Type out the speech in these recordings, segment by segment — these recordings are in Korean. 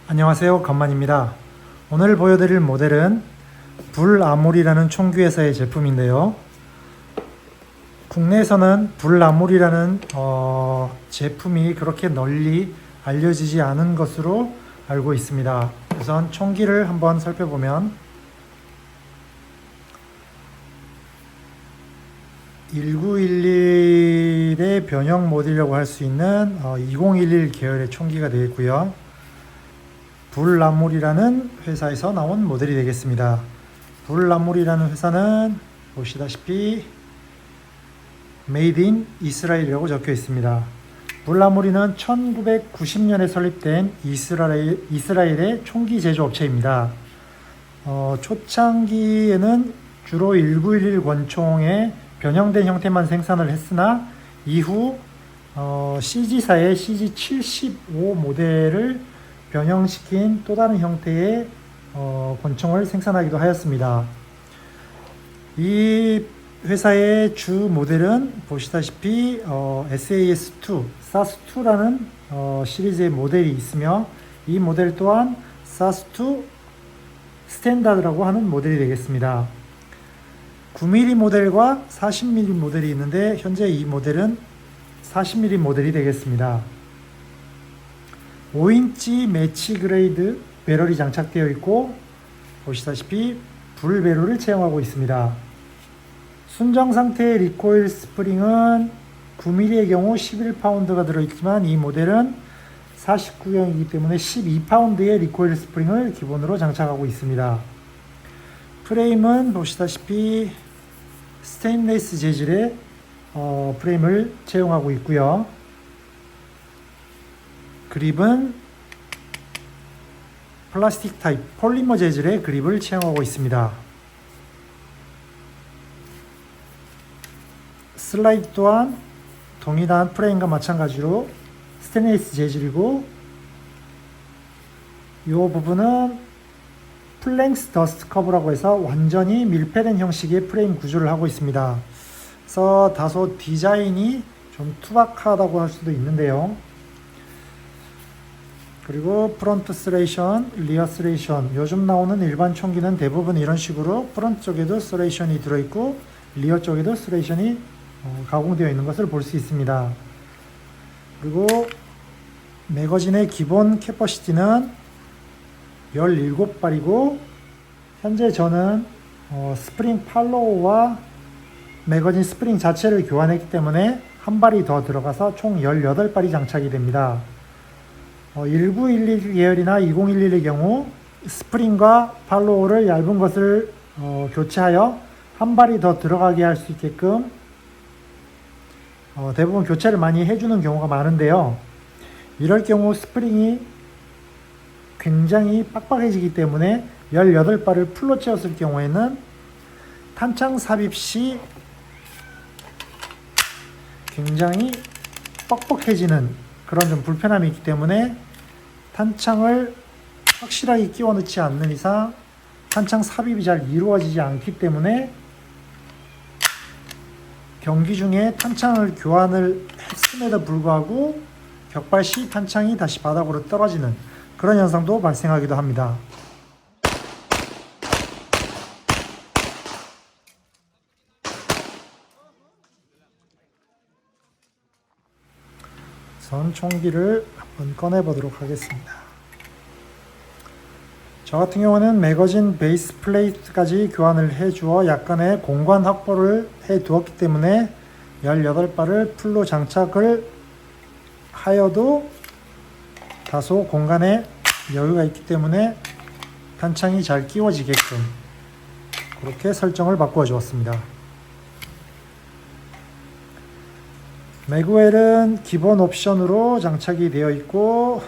안녕하세요, 건만입니다. 오늘 보여드릴 모델은 불아모리라는 총기회사의 제품인데요. 국내에서는 불아모리라는 제품이 그렇게 널리 알려지지 않은 것으로 알고 있습니다. 우선 총기를 한번 살펴보면 1911의 변형 모델이라고 할 수 있는 2011 계열의 총기가 되겠고요. 불아모리라는 회사에서 나온 모델이 되겠습니다. 불아모리라는 회사는 보시다시피 메이드 인 이스라엘이라고 적혀 있습니다. 불아모리는 1990년에 설립된 이스라엘의 총기 제조업체입니다. 초창기에는 주로 1911 권총의 변형된 형태만 생산을 했으나 이후 CG사의 CG75 모델을 변형시킨 또 다른 형태의 권총을 생산하기도 하였습니다. 이 회사의 주 모델은 보시다시피 SAS2, SAS2라는 시리즈의 모델이 있으며 이 모델 또한 SAS2 스탠다드라고 하는 모델이 되겠습니다. 9mm 모델과 40mm 모델이 있는데 현재 이 모델은 40mm 모델이 되겠습니다. 5인치 매치 그레이드 배럴이 장착되어 있고 보시다시피 불 배럴을 채용하고 있습니다. 순정 상태의 리코일 스프링은 9mm의 경우 11파운드가 들어있지만 이 모델은 49형이기 때문에 12파운드의 리코일 스프링을 기본으로 장착하고 있습니다. 프레임은 보시다시피 스테인리스 재질의 프레임을 채용하고 있고요. 그립은 플라스틱 타입 폴리머 재질의 그립을 채용하고 있습니다. 슬라이드 또한 동일한 프레임과 마찬가지로 스테인리스 재질이고 이 부분은 플랭스 더스트 커브라고 해서 완전히 밀폐된 형식의 프레임 구조를 하고 있습니다. 그래서 다소 디자인이 좀 투박하다고 할 수도 있는데요. 그리고 프론트 스레이션, 리어 스레이션, 요즘 나오는 일반 총기는 대부분 이런 식으로 프론트 쪽에도 스레이션이 들어있고 리어 쪽에도 스레이션이 가공되어 있는 것을 볼 수 있습니다. 그리고 매거진의 기본 캐퍼시티는 17발이고 현재 저는 스프링 팔로우와 매거진 스프링 자체를 교환했기 때문에 한 발이 더 들어가서 총 18발이 장착이 됩니다. 1911 계열이나 2011의 경우 스프링과 팔로우를 얇은 것을 교체하여 한 발이 더 들어가게 할 수 있게끔 대부분 교체를 많이 해주는 경우가 많은데요. 이럴 경우 스프링이 굉장히 빡빡해지기 때문에 18발을 풀로 채웠을 경우에는 탄창 삽입 시 굉장히 뻑뻑해지는 그런 좀 불편함이 있기 때문에 탄창을 확실하게 끼워 넣지 않는 이상 탄창 삽입이 잘 이루어지지 않기 때문에 경기 중에 탄창을 교환을 했음에도 불구하고 격발 시 탄창이 다시 바닥으로 떨어지는 그런 현상도 발생하기도 합니다. 우선 총기를 한번 꺼내 보도록 하겠습니다. 저 같은 경우는 매거진 베이스 플레이트까지 교환을 해주어 약간의 공간 확보를 해 두었기 때문에 18발을 풀로 장착을 하여도 다소 공간에 여유가 있기 때문에 탄창이 잘 끼워지게끔 그렇게 설정을 바꾸어 주었습니다. 매그웰은 기본 옵션으로 장착이 되어 있고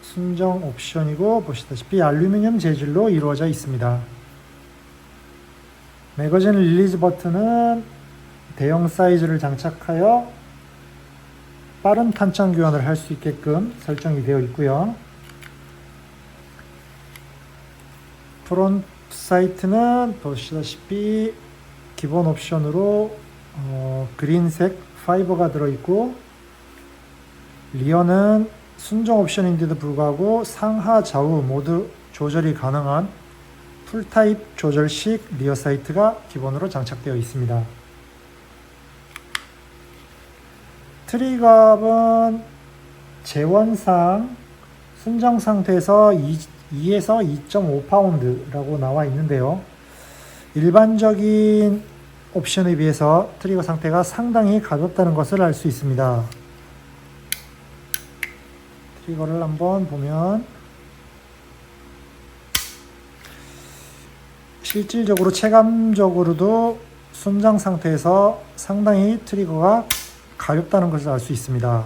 순정 옵션이고 보시다시피 알루미늄 재질로 이루어져 있습니다. 매거진 릴리즈 버튼은 대형 사이즈를 장착하여 빠른 탄창 교환을 할 수 있게끔 설정이 되어 있고요. 프론트 사이트는 보시다시피 기본 옵션으로 그린색 파이버가 들어있고 리어는 순정 옵션인데도 불구하고 상하 좌우 모두 조절이 가능한 풀타입 조절식 리어 사이트가 기본으로 장착되어 있습니다. 트리거압은 재원상 순정 상태에서 2에서 2.5파운드라고 나와 있는데요. 일반적인 옵션에 비해서 트리거 상태가 상당히 가볍다는 것을 알 수 있습니다. 트리거를 한번 보면 실질적으로 체감적으로도 순정 상태에서 상당히 트리거가 가볍다는 것을 알 수 있습니다.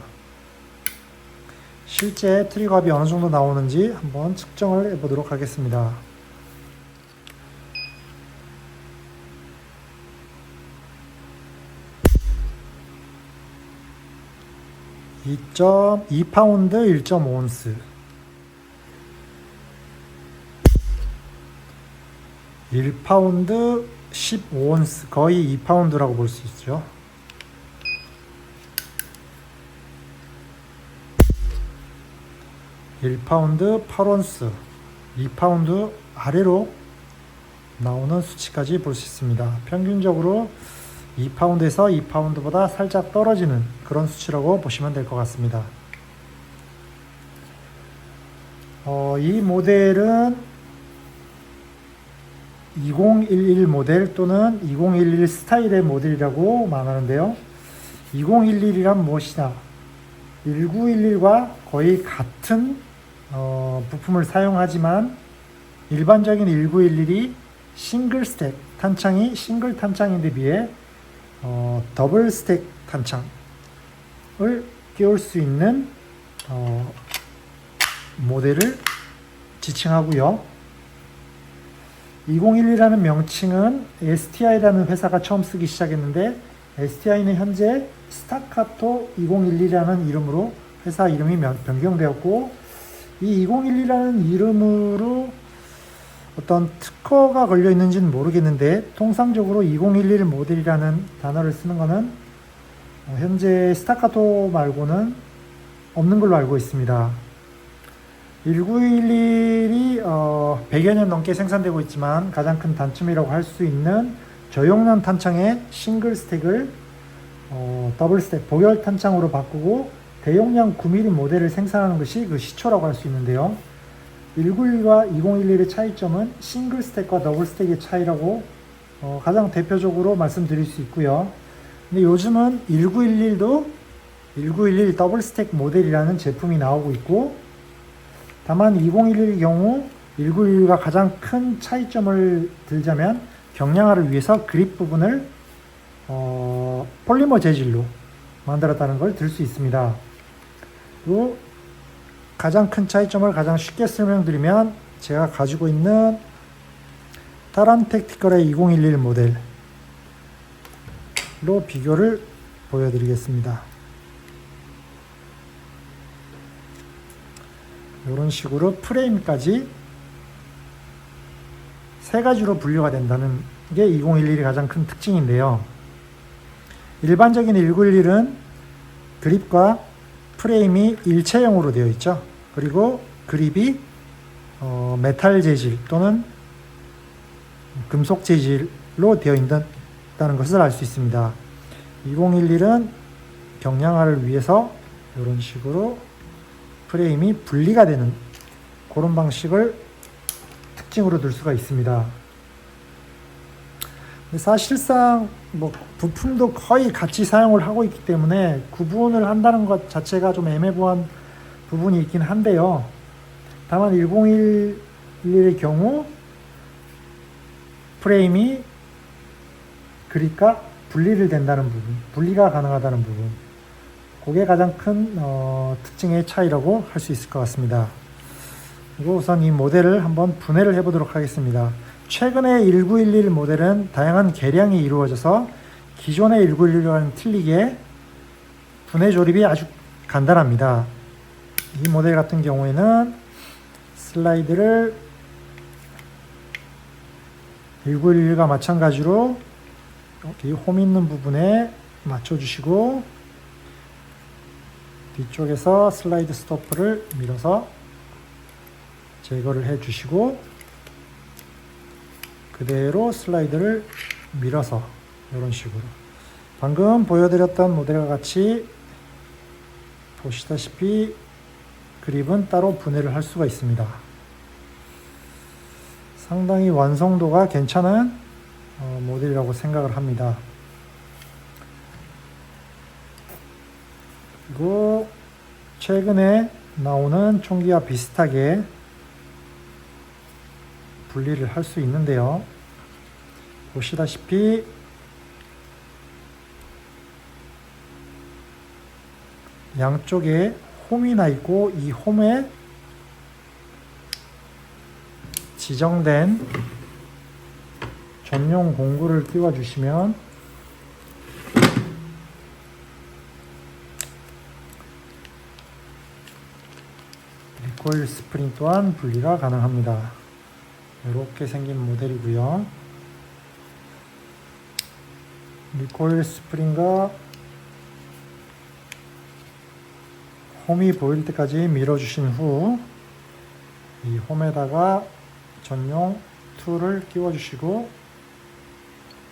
실제 트리거압이 어느 정도 나오는지 한번 측정을 해보도록 하겠습니다. 2.2파운드 1.5온스 1파운드 15온스 거의 2파운드라고 볼 수 있죠. 1파운드 8온스 2파운드 아래로 나오는 수치까지 볼 수 있습니다. 평균적으로 2파운드에서 2파운드보다 살짝 떨어지는 그런 수치라고 보시면 될 것 같습니다. 이 모델은 2011 모델 또는 2011 스타일의 모델이라고 말하는데요. 2011이란 무엇이냐? 1911과 거의 같은 부품을 사용하지만 일반적인 1911이 싱글 스택 탄창이 싱글 탄창인데 비해 더블 스택 탄창을 끼울 수 있는 모델을 지칭하고요. 2011이라는 명칭은 STI라는 회사가 처음 쓰기 시작했는데 STI는 현재 스타카토 2011이라는 이름으로 회사 이름이 변경되었고, 이 2011이라는 이름으로 어떤 특허가 걸려 있는지는 모르겠는데 통상적으로 2011 모델이라는 단어를 쓰는 것은 현재 스타카토 말고는 없는 걸로 알고 있습니다. 1911이 100여 년 넘게 생산되고 있지만 가장 큰 단점이라고 할 수 있는 저용량 탄창의 싱글 스택을 더블 스택 보열 탄창으로 바꾸고 대용량 9mm 모델을 생산하는 것이 그 시초라고 할 수 있는데요. 191과 2011의 차이점은 싱글 스택과 더블 스택의 차이라고 가장 대표적으로 말씀드릴 수 있고요. 근데 요즘은 1911도 1911 더블 스택 모델이라는 제품이 나오고 있고, 다만 2011의 경우 1911과 가장 큰 차이점을 들자면 경량화를 위해서 그립 부분을 폴리머 재질로 만들었다는 걸 들 수 있습니다. 그리고 가장 큰 차이점을 가장 쉽게 설명드리면 제가 가지고 있는 타란 택티컬의 2011 모델로 비교를 보여드리겠습니다. 이런 식으로 프레임까지 세 가지로 분류가 된다는 게 2011의 가장 큰 특징인데요. 일반적인 1911은 그립과 프레임이 일체형으로 되어 있죠. 그리고 그립이 메탈 재질 또는 금속 재질로 되어 있다는 것을 알 수 있습니다. 2011은 경량화를 위해서 이런 식으로 프레임이 분리가 되는 그런 방식을 특징으로 들 수가 있습니다. 사실상 부품도 거의 같이 사용을 하고 있기 때문에 구분을 한다는 것 자체가 좀 애매모호한 부분이 있긴 한데요. 다만 1011의 경우 프레임이 그립과 분리를 된다는 부분, 분리가 가능하다는 부분, 그게 가장 큰 특징의 차이라고 할 수 있을 것 같습니다. 그리고 우선 이 모델을 한번 분해를 해보도록 하겠습니다. 최근의 1911 모델은 다양한 개량이 이루어져서 기존의 1911과는 틀리게 분해 조립이 아주 간단합니다. 이 모델 같은 경우에는 슬라이드를 1911과 마찬가지로 여기 홈 있는 부분에 맞춰주시고 뒤쪽에서 슬라이드 스토프를 밀어서 제거를 해 주시고 그대로 슬라이드를 밀어서 이런 식으로 방금 보여드렸던 모델과 같이 보시다시피 그립은 따로 분해를 할 수가 있습니다. 상당히 완성도가 괜찮은 모델이라고 생각을 합니다. 그리고 최근에 나오는 총기와 비슷하게 분리를 할 수 있는데요. 보시다시피 양쪽에 홈이 나 있고 이 홈에 지정된 전용 공구를 끼워 주시면 리코일 스프링 또한 분리가 가능합니다. 이렇게 생긴 모델이고요. 리코일 스프링과 홈이 보일 때까지 밀어주신 후 이 홈에다가 전용 툴을 끼워주시고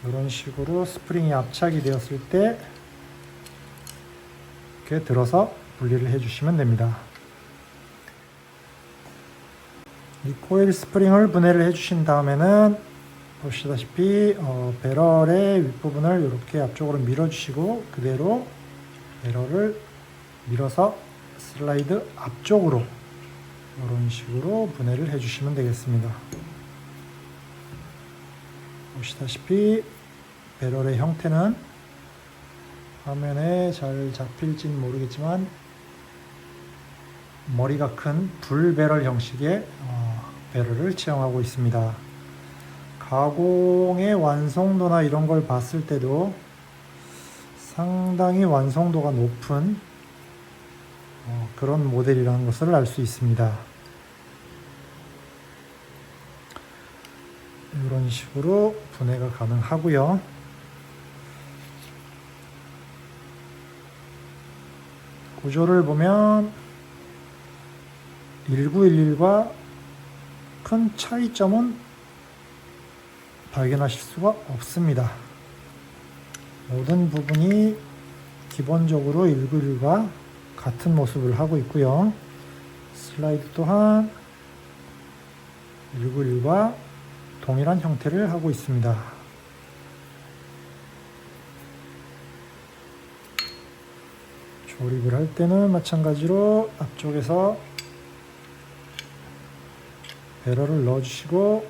이런 식으로 스프링이 압착이 되었을 때 이렇게 들어서 분리를 해주시면 됩니다. 리코일 스프링을 분해를 해주신 다음에는 보시다시피 배럴의 윗부분을 이렇게 앞쪽으로 밀어주시고 그대로 배럴을 밀어서 슬라이드 앞쪽으로 이런 식으로 분해를 해주시면 되겠습니다. 보시다시피 배럴의 형태는 화면에 잘 잡힐지는 모르겠지만 머리가 큰 불배럴 형식의 배럴을 채용하고 있습니다. 가공의 완성도나 이런 걸 봤을 때도 상당히 완성도가 높은 그런 모델이라는 것을 알 수 있습니다. 이런 식으로 분해가 가능하고요. 구조를 보면 1911과 큰 차이점은 발견하실 수가 없습니다. 모든 부분이 기본적으로 1911과 같은 모습을 하고 있고요. 슬라이드 또한 1911과 동일한 형태를 하고 있습니다. 조립을 할 때는 마찬가지로 앞쪽에서 배럴을 넣어주시고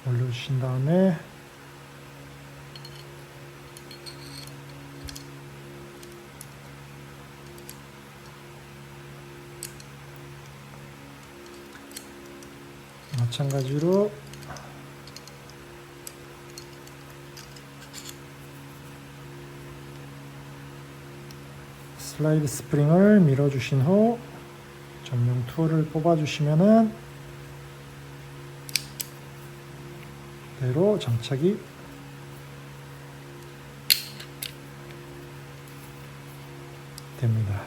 올려주신 다음에 마찬가지로 슬라이드 스프링을 밀어주신 후 전용 툴을 뽑아주시면은 그대로 장착이 됩니다.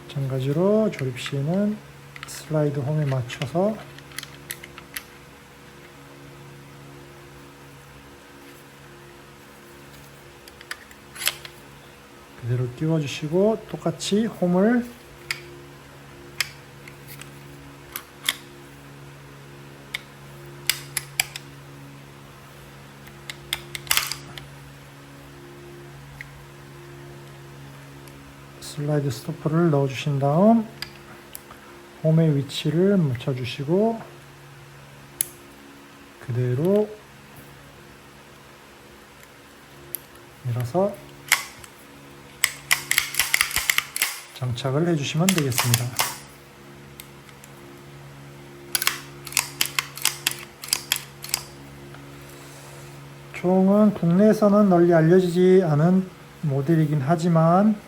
마찬가지로 조립 시에는 슬라이드 홈에 맞춰서 그대로 끼워주시고 똑같이 홈을 슬라이드 스토퍼를 넣어주신 다음 홈의 위치를 맞춰주시고 그대로 밀어서 장착을 해주시면 되겠습니다. 총은 국내에서는 널리 알려지지 않은 모델이긴 하지만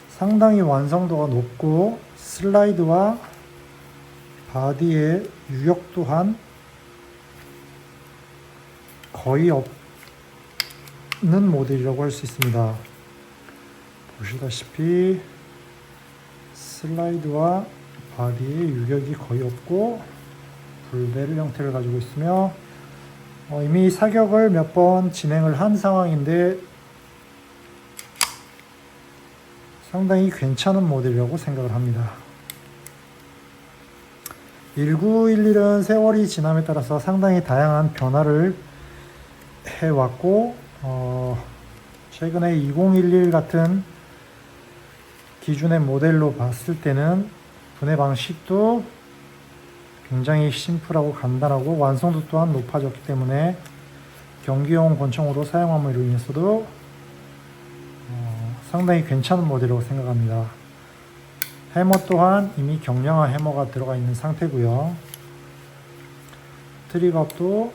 상당히 완성도가 높고 슬라이드와 바디의 유격 또한 거의 없는 모델이라고 할 수 있습니다. 보시다시피 슬라이드와 바디에 유격이 거의 없고 불벨 형태를 가지고 있으며 이미 사격을 몇 번 진행을 한 상황인데 상당히 괜찮은 모델이라고 생각을 합니다. 1911은 세월이 지남에 따라서 상당히 다양한 변화를 해왔고 최근에 2011 같은 기준의 모델로 봤을 때는 분해 방식도 굉장히 심플하고 간단하고 완성도 또한 높아졌기 때문에 경기용 권총으로 사용함으로 인해서도 상당히 괜찮은 모델이라고 생각합니다. 해머 또한 이미 경량화 해머가 들어가 있는 상태고요. 트리거도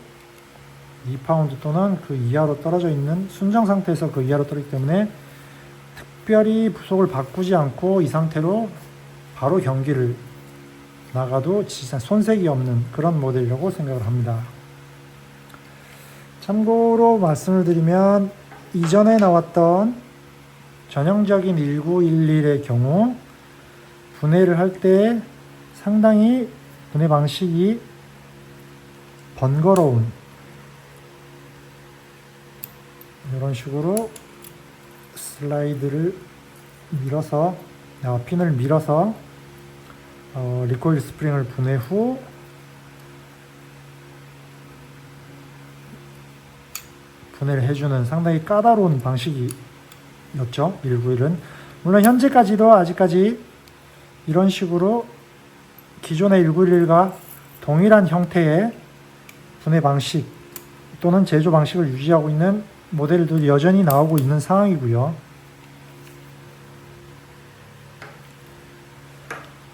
2파운드 또는 그 이하로 떨어져 있는 순정 상태에서 그 이하로 떨어지기 때문에 특별히 부속을 바꾸지 않고 이 상태로 바로 경기를 나가도 진짜 손색이 없는 그런 모델이라고 생각을 합니다. 참고로 말씀을 드리면 이전에 나왔던 전형적인 1911의 경우 분해를 할 때 상당히 분해 방식이 번거로운 이런 식으로 슬라이드를 밀어서 핀을 밀어서 리코일 스프링을 분해 후 분해를 해주는 상당히 까다로운 방식이었죠. 191은 물론 현재까지도 아직까지 이런 식으로 기존의 191과 동일한 형태의 분해 방식 또는 제조 방식을 유지하고 있는 모델도 여전히 나오고 있는 상황이고요.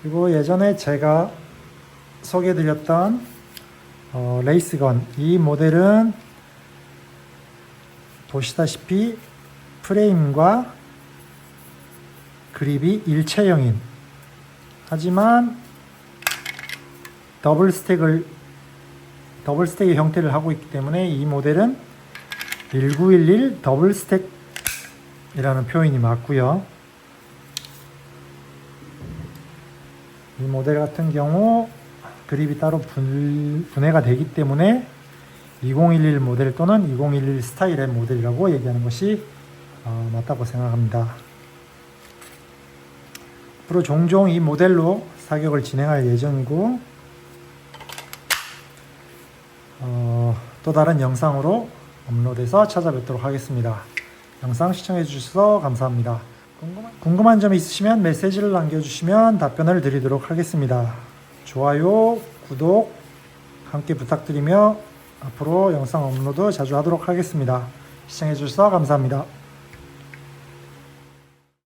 그리고 예전에 제가 소개해드렸던 레이스건, 이 모델은 보시다시피 프레임과 그립이 일체형인, 하지만 더블 스택의 형태를 하고 있기 때문에 이 모델은 1911 더블 스택이라는 표현이 맞고요. 이 모델 같은 경우 그립이 따로 분해가 되기 때문에 2011 모델 또는 2011 스타일의 모델이라고 얘기하는 것이 맞다고 생각합니다. 앞으로 종종 이 모델로 사격을 진행할 예정이고 또 다른 영상으로 업로드해서 찾아뵙도록 하겠습니다. 영상 시청해 주셔서 감사합니다. 궁금한 점이 있으시면 메시지를 남겨주시면 답변을 드리도록 하겠습니다. 좋아요, 구독 함께 부탁드리며 앞으로 영상 업로드 자주 하도록 하겠습니다. 시청해 주셔서 감사합니다.